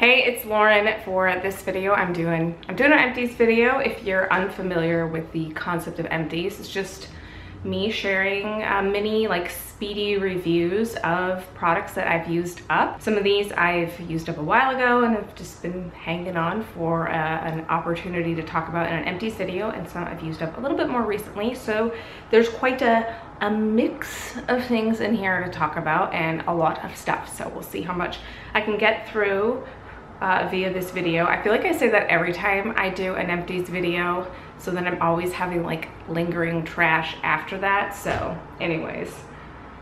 Hey, it's Lauren. For this video, I'm doing an empties video. If you're unfamiliar with the concept of empties, it's just me sharing mini speedy reviews of products that I've used up. Some of these I've used up a while ago and have just been hanging on for an opportunity to talk about in an empties video, and some I've used up a little bit more recently. So there's quite a mix of things in here to talk about and a lot of stuff. So we'll see how much I can get through via this video. I feel like I say that every time I do an empties video, so then I'm always having like lingering trash after that. So anyways,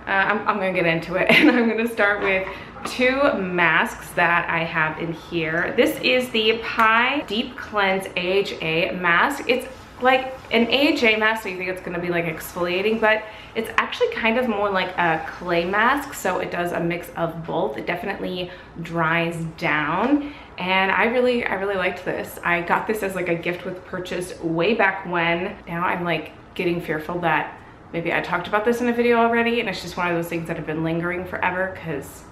I'm gonna get into it, and I'm gonna start with two masks that I have in here. This is the Pi Deep Cleanse AHA mask. It's like an AHA mask, so you think it's gonna be like exfoliating, but it's actually kind of more like a clay mask, so it does a mix of both. It definitely dries down, and I really liked this. I got this as like a gift with purchase way back when. Now I'm like getting fearful that maybe I talked about this in a video already, and it's just one of those things that have been lingering forever because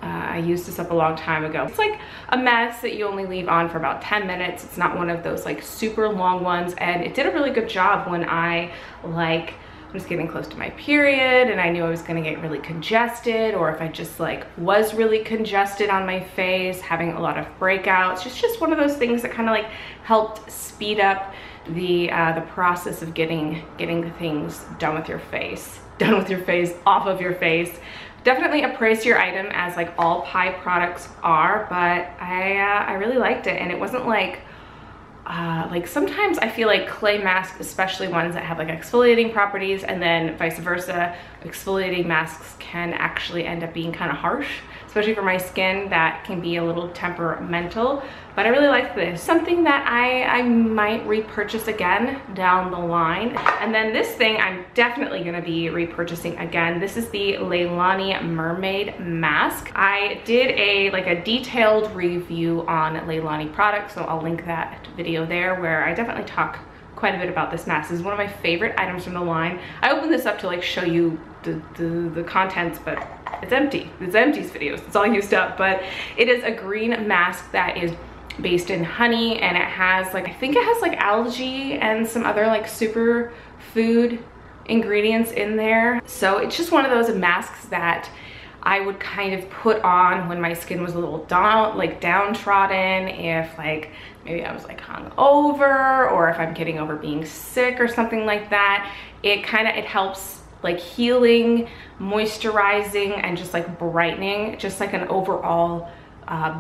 I used this up a long time ago. It's like a mask that you only leave on for about 10 minutes. It's not one of those like super long ones, and it did a really good job when I was getting close to my period and I knew I was gonna get really congested, or if I just like was really congested on my face, having a lot of breakouts. It's just one of those things that kind of like helped speed up the process of getting things done with your face, off of your face. Definitely a pricier item, as like all Pi products are, but I really liked it. And it wasn't like sometimes I feel like clay masks, especially ones that have like exfoliating properties, and then vice versa, exfoliating masks can actually end up being kind of harsh, especially for my skin that can be a little temperamental. But I really like this. Something that I might repurchase again down the line. And then this thing I'm definitely gonna be repurchasing again. This is the Leahlani Mermaid mask. I did a detailed review on Leahlani products, so I'll link that video there, where I definitely talk quite a bit about this mask. This is one of my favorite items from the line. I opened this up to like show you the contents, but it's empty. It's empties videos. It's all used up, but it is a green mask that is based in honey, and it has I think it has like algae and some other like super food ingredients in there. So it's just one of those masks that I would kind of put on when my skin was a little downtrodden, if like maybe I was like hungover, or if I'm getting over being sick or something like that. It helps like healing, moisturizing, and just like brightening, just like an overall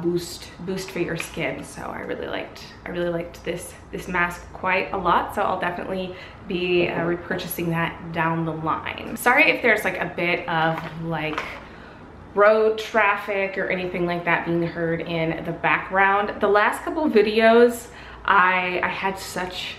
boost for your skin. So I really liked this mask quite a lot, so I'll definitely be repurchasing that down the line. Sorry if there's like a bit of like road traffic or anything like that being heard in the background. The last couple of videos I had such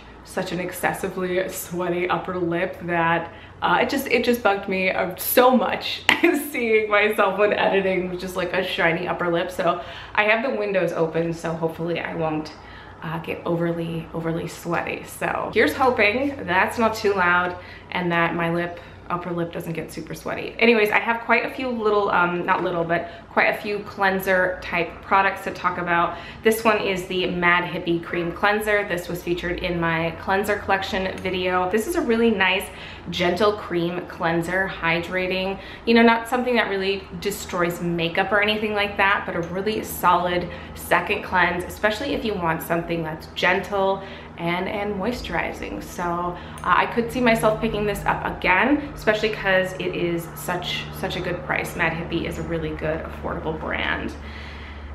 an excessively sweaty upper lip that it just bugged me so much seeing myself when editing with just like a shiny upper lip. So I have the windows open, so hopefully I won't get overly sweaty. So here's hoping that's not too loud and that my upper lip doesn't get super sweaty. Anyways, I have quite a few quite a few cleanser type products to talk about. This one is the Mad Hippie Cream Cleanser. This was featured in my cleanser collection video. This is a really nice, gentle cream cleanser, hydrating. You know, not something that really destroys makeup or anything like that, but a really solid second cleanse, especially if you want something that's gentle and moisturizing. So I could see myself picking this up again, especially because it is such a good price. Mad Hippie is a really good, affordable brand.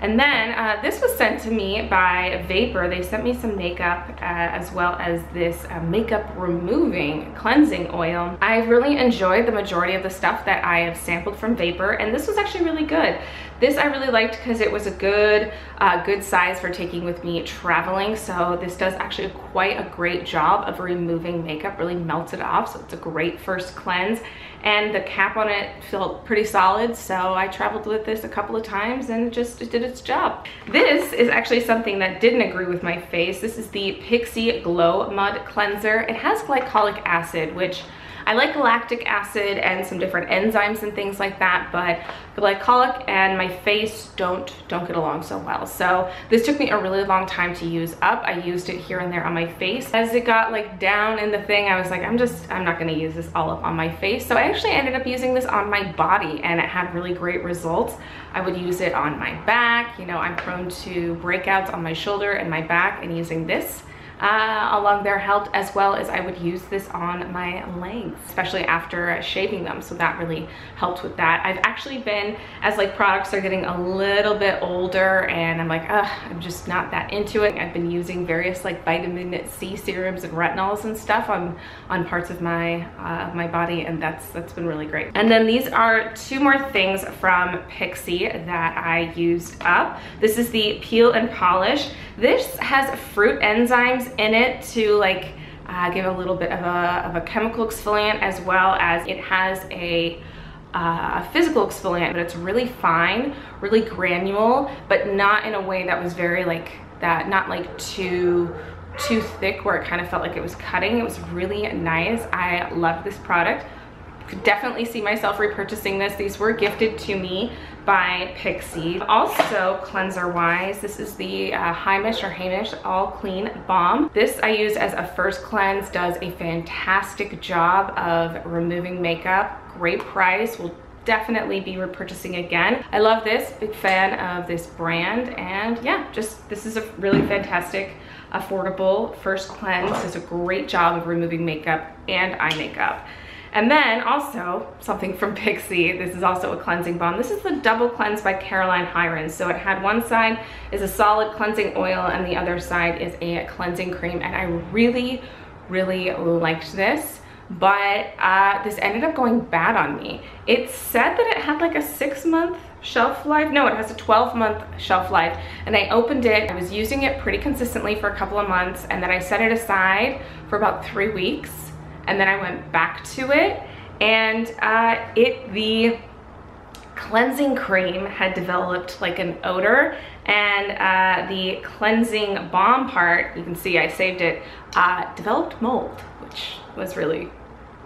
And then this was sent to me by Vapour. They sent me some makeup as well as this makeup removing cleansing oil. I really enjoyed the majority of the stuff that I have sampled from Vapour, and this was actually really good. This I really liked because it was a good size for taking with me traveling. So this does actually quite a great job of removing makeup, really melts it off. So it's a great first cleanse. And the cap on it felt pretty solid, so I traveled with this a couple of times and it did its job. This is actually something that didn't agree with my face. This is the Pixi Glow Mud Cleanser. It has glycolic acid, which I like lactic acid and some different enzymes and things like that, but glycolic and my face don't get along so well. So this took me a really long time to use up. I used it here and there on my face. As it got like down in the thing, I was like, I'm not gonna use this all up on my face. So I actually ended up using this on my body and it had really great results. I would use it on my back. You know, I'm prone to breakouts on my shoulder and my back, and using this along there helped, as well as I would use this on my legs, especially after shaving them. So that really helped with that. I've actually been, as like products are getting a little bit older and I'm like, I'm just not that into it. I've been using various like vitamin C serums and retinols and stuff on parts of my my body, and that's been really great. And then these are two more things from Pixi that I used up. This is the Peel and Polish. This has fruit enzymes in it to like give a little bit of a chemical exfoliant, as well as it has a physical exfoliant, but it's really fine, really granule, but not in a way that was very like that, not like too thick where it kind of felt like it was cutting. It was really nice. I love this product. Could definitely see myself repurchasing this. These were gifted to me by Pixi. Also, cleanser wise, this is the Heimish All Clean Balm. This I use as a first cleanse, does a fantastic job of removing makeup. Great price, will definitely be repurchasing again. I love this, big fan of this brand, and yeah, just this is a really fantastic, affordable first cleanse. Does a great job of removing makeup and eye makeup. And then also something from Pixi, this is also a cleansing balm. This is the Double Cleanse by Caroline Hirons. So it had one side is a solid cleansing oil and the other side is a cleansing cream. And I really, really liked this, but this ended up going bad on me. It said that it had like a 6-month shelf life. No, it has a 12-month shelf life. And I opened it, I was using it pretty consistently for a couple of months, and then I set it aside for about 3 weeks. And then I went back to it, and the cleansing cream had developed like an odor, and the cleansing balm part, you can see I saved it, developed mold, which was really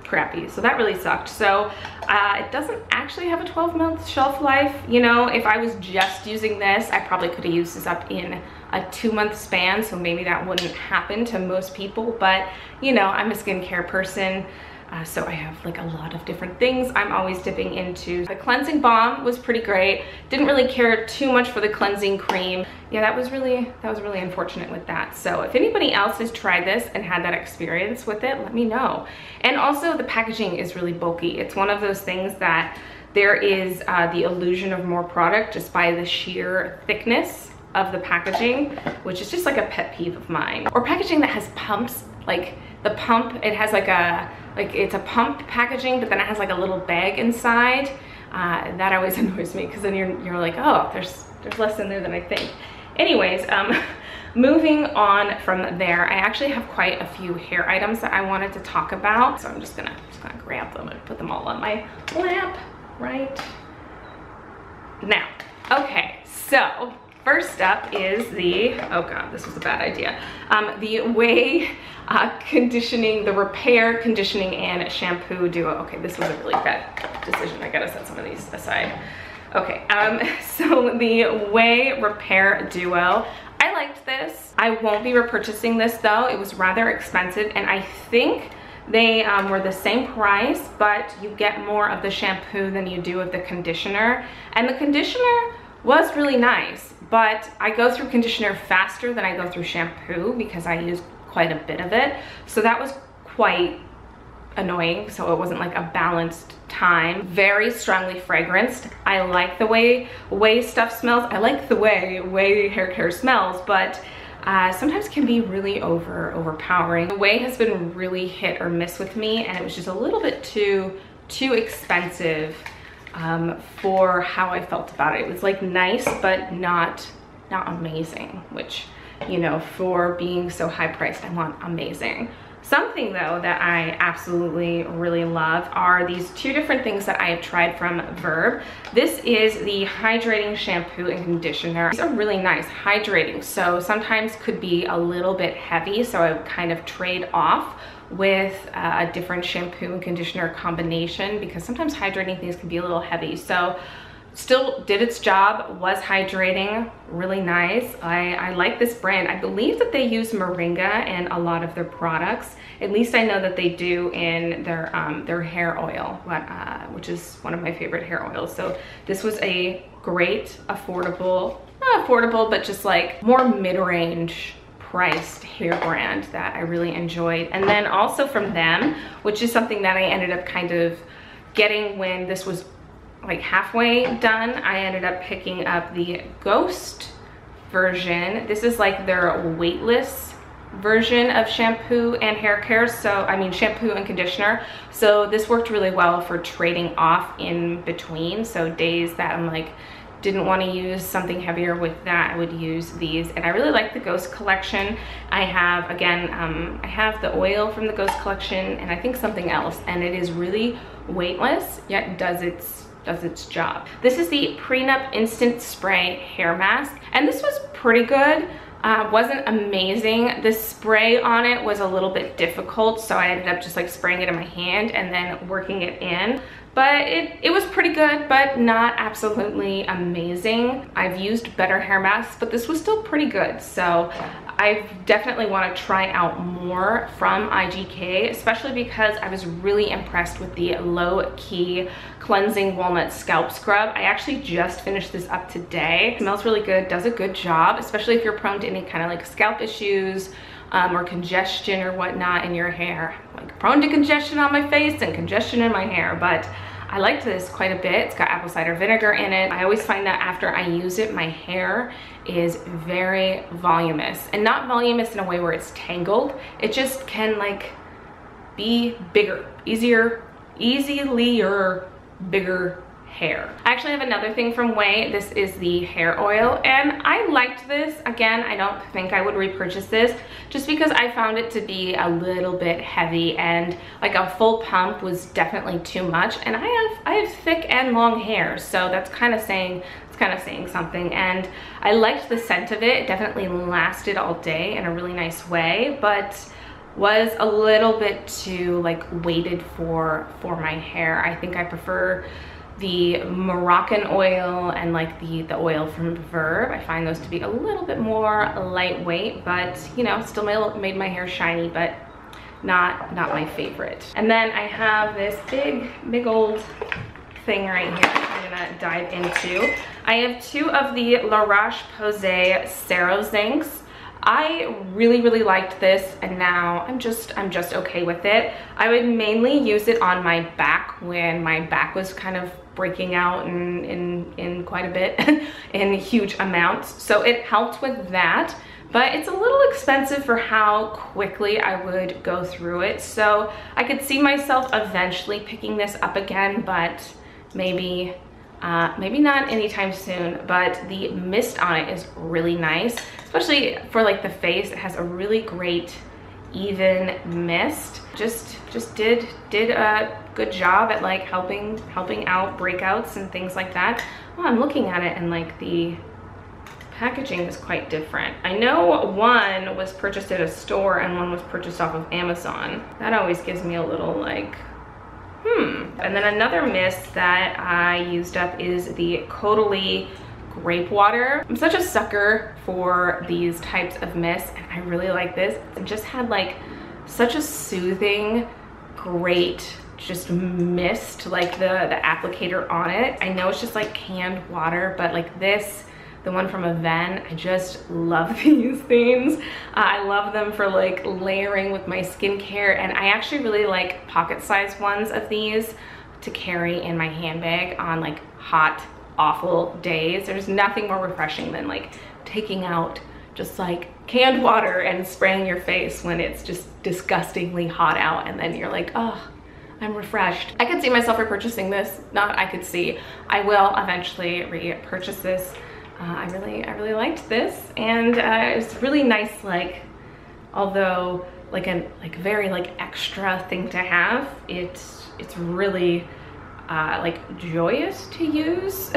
crappy. So that really sucked. So it doesn't actually have a 12-month shelf life. You know, if I was just using this, I probably could have used this up in a 2-month span, so maybe that wouldn't happen to most people, but you know, I'm a skincare person, so I have like a lot of different things I'm always dipping into. The cleansing balm was pretty great. Didn't really care too much for the cleansing cream. Yeah, that was really unfortunate with that. So if anybody else has tried this and had that experience with it, let me know. And also the packaging is really bulky. It's one of those things that there is the illusion of more product just by the sheer thickness of the packaging, which is just like a pet peeve of mine. Or packaging that has pumps, like the pump, it has like it's a pump packaging, but then it has like a little bag inside. That always annoys me, because then you're like, oh, there's less in there than I think. Anyways, moving on from there, I actually have quite a few hair items that I wanted to talk about. So I'm just gonna grab them and put them all on my lap right now. Okay, so first up is the, oh god, this was a bad idea. The Ouai conditioning, the repair, conditioning, and shampoo duo. Okay, this was a really bad decision. I gotta set some of these aside. Okay, so the Ouai repair duo. I liked this. I won't be repurchasing this though. It was rather expensive, and I think they were the same price, but you get more of the shampoo than you do of the conditioner. And the conditioner was really nice, but I go through conditioner faster than I go through shampoo because I use quite a bit of it. So that was quite annoying. So it wasn't like a balanced time. Very strongly fragranced. I like the way Ouai stuff smells. I like the way Ouai hair care smells, but sometimes can be really overpowering. Ouai has been really hit or miss with me, and it was just a little bit too expensive for how I felt about it. It was like nice, but not amazing, which, you know, for being so high priced, I want amazing. Something though that I absolutely really love are these two different things that I have tried from Verb. This is the hydrating shampoo and conditioner. These are really nice, hydrating, so sometimes could be a little bit heavy, so I would kind of trade off with a different shampoo and conditioner combination, because sometimes hydrating things can be a little heavy. So still did its job, was hydrating, really nice. I like this brand. I believe that they use moringa in a lot of their products. At least I know that they do in their hair oil, which is one of my favorite hair oils. So this was a great, affordable, not affordable, but just like more mid-range priced hair brand that I really enjoyed. And then also from them, which is something that I ended up kind of getting when this was like halfway done, I ended up picking up the Ghost version. This is like their weightless version of shampoo and hair care. So I mean shampoo and conditioner. So this worked really well for trading off in between. So days that I'm like didn't want to use something heavier with that, I would use these. And I really like the Ghost collection. I have, again, I have the oil from the Ghost collection and I think something else, and it is really weightless yet does its job. This is the Prenup Instant Spray Hair Mask, and this was pretty good. Wasn't amazing. The spray on it was a little bit difficult, so I ended up just like spraying it in my hand and then working it in. But it was pretty good, but not absolutely amazing. I've used better hair masks, but this was still pretty good. So I definitely want to try out more from IGK, especially because I was really impressed with the Low Key Cleansing Walnut Scalp Scrub. I actually just finished this up today. It smells really good, does a good job, especially if you're prone to any kind of like scalp issues or congestion or whatnot in your hair. Like prone to congestion on my face and congestion in my hair, but I liked this quite a bit. It's got apple cider vinegar in it. I always find that after I use it, my hair is very voluminous, and not voluminous in a way where it's tangled. It just can like be bigger, easier, bigger hair. I actually have another thing from Ouai. This is the hair oil, and I liked this. Again, I don't think I would repurchase this just because I found it to be a little bit heavy, and like a full pump was definitely too much. And I have thick and long hair, so that's kind of saying something. And I liked the scent of it. It definitely lasted all day in a really nice way, but was a little bit too like weighted for my hair. I think I prefer the Moroccan oil and like the oil from Verb. I find those to be a little bit more lightweight, but you know, still made my hair shiny, but not my favorite. And then I have this big old thing right here I'm gonna dive into. I have two of the La Roche-Posay Cerozincs. I really liked this, and now I'm just okay with it. I would mainly use it on my back when my back was kind of breaking out in quite a bit in huge amounts, so it helped with that. But it's a little expensive for how quickly I would go through it, so I could see myself eventually picking this up again, but maybe not anytime soon. But the mist on it is really nice, especially for like the face. It has a really great even mist. Just did a good job at like helping out breakouts and things like that. Oh, I'm looking at it and like the packaging is quite different. I know one was purchased at a store and one was purchased off of Amazon. That always gives me a little like And then another mist that I used up is the Caudalie Grape Water. I'm such a sucker for these types of mists, and I really like this. It just had like such a soothing, great just mist, like the applicator on it. I know it's just like canned water, but like this, the one from Aven, I just love these things. I love them for like layering with my skincare, and I actually really like pocket-sized ones of these to carry in my handbag on like hot, awful days. There's nothing more refreshing than like taking out just like canned water and spraying your face when it's just disgustingly hot out, and then you're like, oh, I'm refreshed. I could see myself repurchasing this. I will eventually repurchase this. I really liked this, and it's really nice, like, although like a very like extra thing to have, it's really like joyous to use.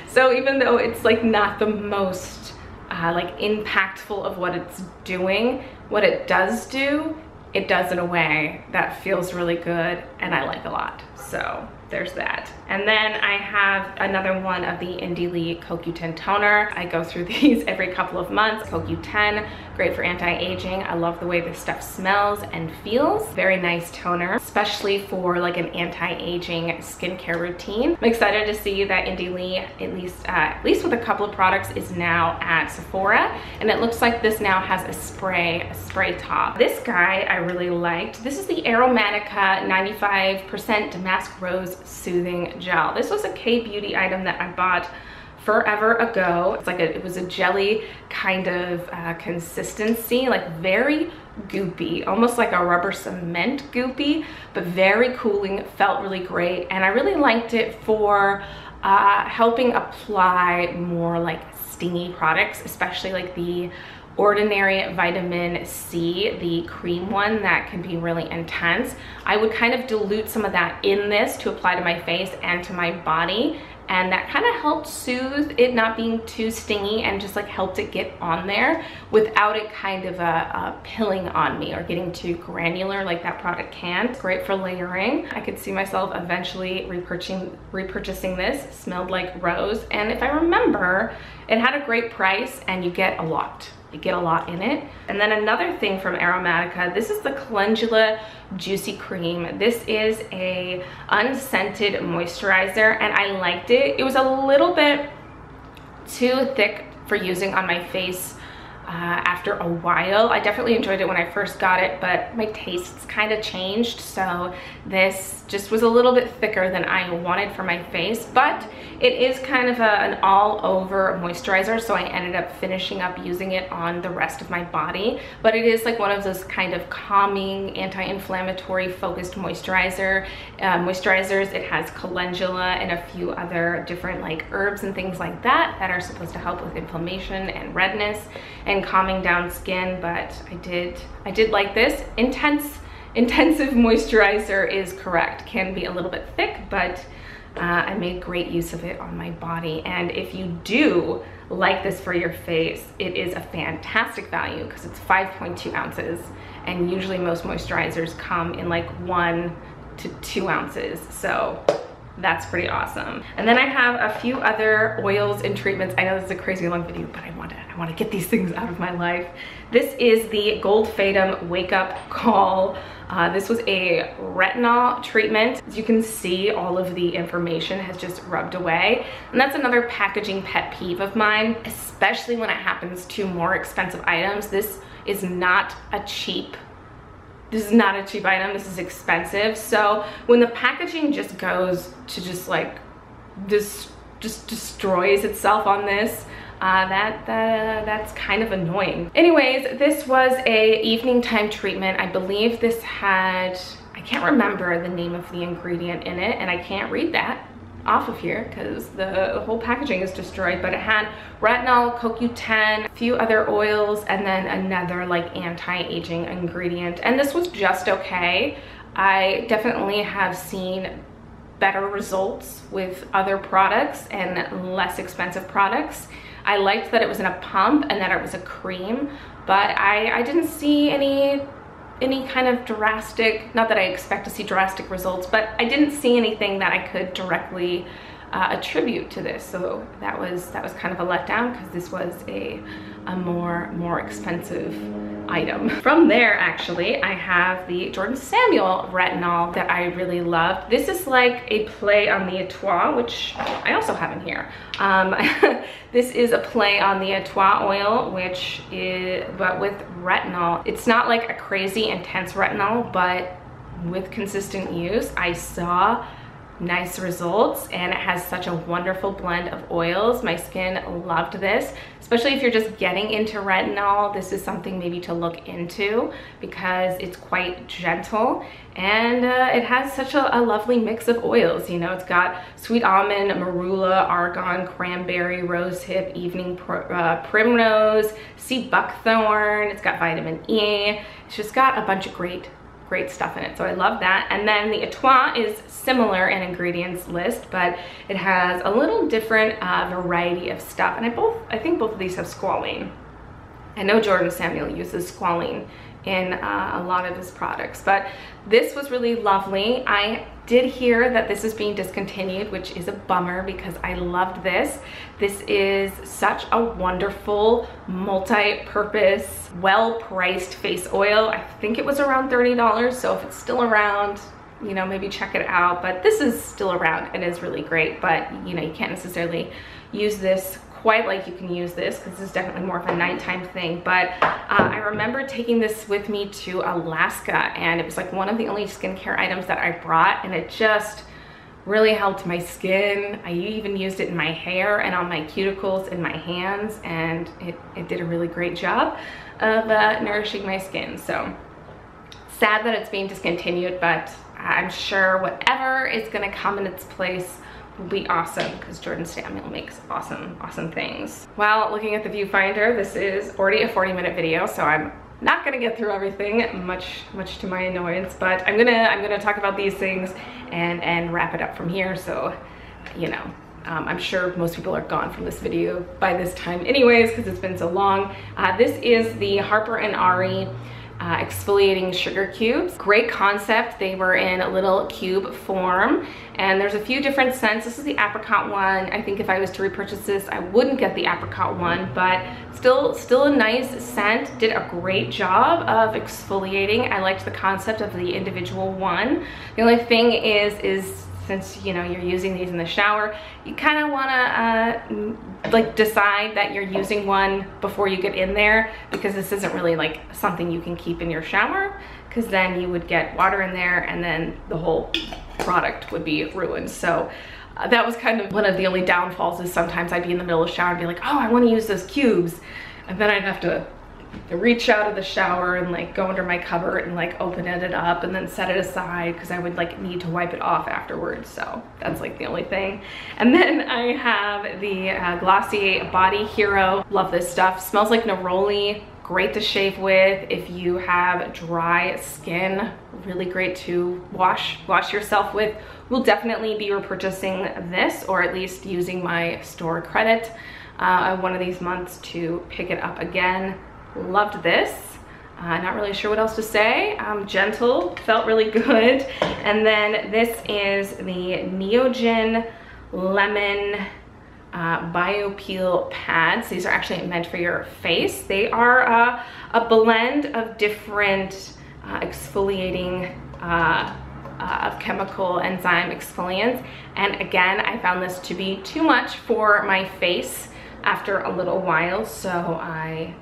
So even though it's like not the most like impactful of what it's doing, what it does do it does in a way that feels really good and I like a lot. So there's that. And then I have another one of the Indie CoQ10 toner. I go through these every couple of months. CoQ10, great for anti-aging. I love the way this stuff smells and feels. Very nice toner, especially for like an anti-aging skincare routine. I'm excited to see that Indie, at least with a couple of products, is now at Sephora. And it looks like this now has a spray top. This guy I really liked. This is the Aromatica 95% Damask Rose Soothing Gel. This was a K-beauty item that I bought forever ago. It's like it was a jelly kind of consistency, like very goopy, almost like a rubber cement goopy, but very cooling, felt really great. And I really liked it for helping apply more like stingy products, especially like the Ordinary Vitamin C, the cream one that can be really intense. I would kind of dilute some of that in this to apply to my face and to my body, and that kind of helped soothe it not being too stingy and just like helped it get on there without it kind of pilling on me or getting too granular like that product can. It's great for layering. I could see myself eventually repurchasing this. Smelled like rose, and if I remember, it had a great price and you get a lot. You get a lot in it. And then another thing from Aromatica, this is the Calendula Juicy Cream. This is a unscented moisturizer and I liked it. It was a little bit too thick for using on my face after a while. I definitely enjoyed it when I first got it, but my tastes kind of changed, so this just was a little bit thicker than I wanted for my face. But it is kind of an all-over moisturizer, so I ended up finishing up using it on the rest of my body. But it is like one of those kind of calming, anti-inflammatory focused moisturizers. It has calendula and a few other different like herbs and things like that that are supposed to help with inflammation and redness and calming down skin. But I did like this. Intensive moisturizer is correct. Can be a little bit thick, but I made great use of it on my body. And if you do like this for your face, it is a fantastic value because it's 5.2 ounces. And usually most moisturizers come in like 1 to 2 ounces. So that's pretty awesome. And then I have a few other oils and treatments. I know this is a crazy long video, but I want to get these things out of my life. This is the Gold Fatum Wake Up Call. This was a retinol treatment. As you can see, all of the information has just rubbed away. And that's another packaging pet peeve of mine, especially when it happens to more expensive items. This is not a cheap item. This is expensive. So when the packaging just goes to just like this, just destroys itself on this, that's kind of annoying. Anyways, this was a evening time treatment. I believe this had, I can't remember the name of the ingredient in it, and I can't read that off of here because the whole packaging is destroyed, but it had retinol, CoQ10, a few other oils, and then another like anti-aging ingredient. And this was just okay. I definitely have seen better results with other products and less expensive products. I liked that it was in a pump and that it was a cream, but I didn't see any kind of drastic, not that I expect to see drastic results, but I didn't see anything that I could directly attribute to this. So that was kind of a letdown because this was a more expensive item. From there, actually, I have the Jordan Samuel retinol that I really loved. This is like a play on the Etoile, which I also have in here. This is a play on the Etoile oil, which is, but with retinol. It's not like a crazy intense retinol, but with consistent use, I saw nice results, and it has such a wonderful blend of oils. My skin loved this, especially if you're just getting into retinol. This is something maybe to look into because it's quite gentle, and it has such a lovely mix of oils. You know, it's got sweet almond, marula, argan, cranberry, rosehip, evening primrose, sea buckthorn. It's got vitamin E. It's just got a bunch of great stuff in it, so I love that. And then the Etoile is similar in ingredients list, but it has a little different variety of stuff, and I think both of these have squalene. I know Jordan Samuel uses squalene in a lot of his products, but this was really lovely. I did hear that this is being discontinued, which is a bummer because I loved this. This is such a wonderful multi-purpose, well-priced face oil. I think it was around $30, so if it's still around, you know, maybe check it out. But this is still around and is really great, but you know, you can't necessarily use this quite like you can use this because this is definitely more of a nighttime thing. But I remember taking this with me to Alaska, and it was like one of the only skincare items that I brought, and it just really helped my skin. I even used it in my hair and on my cuticles and my hands, and it did a really great job of nourishing my skin. So sad that it's being discontinued, but I'm sure whatever is gonna come in its place will be awesome because Jordan Samuel makes awesome things. Well, looking at the viewfinder, this is already a 40-minute video, so I'm not gonna get through everything, much to my annoyance, but I'm gonna talk about these things and wrap it up from here. So, you know, I'm sure most people are gone from this video by this time anyways because it's been so long. This is the Harper & Ari exfoliating sugar cubes. Great concept. They were in a little cube form, and there's a few different scents. This is the apricot one. I think if I was to repurchase this, I wouldn't get the apricot one, but still a nice scent. Did a great job of exfoliating. I liked the concept of the individual one. The only thing is since, you know, you're using these in the shower, you kind of want to like decide that you're using one before you get in there, because this isn't really like something you can keep in your shower, because then you would get water in there and then the whole product would be ruined. So that was kind of one of the only downfalls, is sometimes I'd be in the middle of the shower and be like, oh, I want to use those cubes, and then I'd have to reach out of the shower and like go under my cupboard and like open it up and then set it aside because I would like need to wipe it off afterwards. So that's like the only thing. And then I have the Glossier Body Hero. Love this stuff. Smells like neroli. Great to shave with if you have dry skin. Really great to wash yourself with. We'll definitely be repurchasing this, or at least using my store credit one of these months to pick it up again. Loved this. Not really sure what else to say. Gentle, felt really good. And then this is the Neogen Lemon Biopeel pads. These are actually meant for your face. They are a blend of different exfoliating of chemical enzyme exfoliants. And again, I found this to be too much for my face after a little while, so I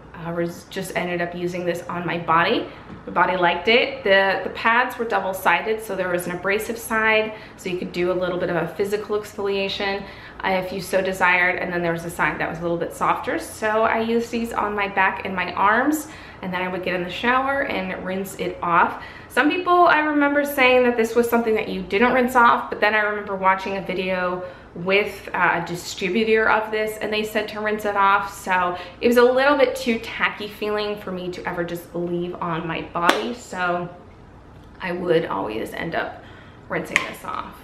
just ended up using this on my body. The body liked it. The pads were double-sided, so there was an abrasive side, so you could do a little bit of a physical exfoliation if you so desired, and then there was a side that was a little bit softer. So I used these on my back and my arms, and then I would get in the shower and rinse it off. Some people, I remember saying that this was something that you didn't rinse off, but then I remember watching a video with a distributor of this, and they said to rinse it off. So it was a little bit too tacky feeling for me to ever just leave on my body, so I would always end up rinsing this off.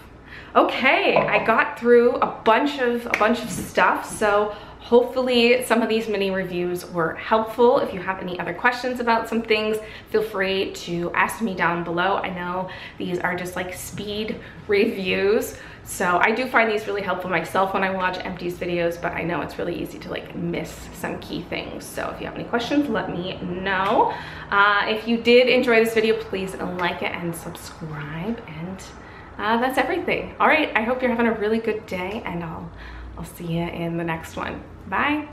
Okay, I got through a bunch of stuff, so hopefully some of these mini reviews were helpful. If you have any other questions about some things, feel free to ask me down below. I know these are just like speed reviews, so I do find these really helpful myself when I watch Empties videos, but I know it's really easy to like miss some key things. So if you have any questions, let me know. If you did enjoy this video, please like it and subscribe, and that's everything. All right, I hope you're having a really good day, and I'll see you in the next one. Bye.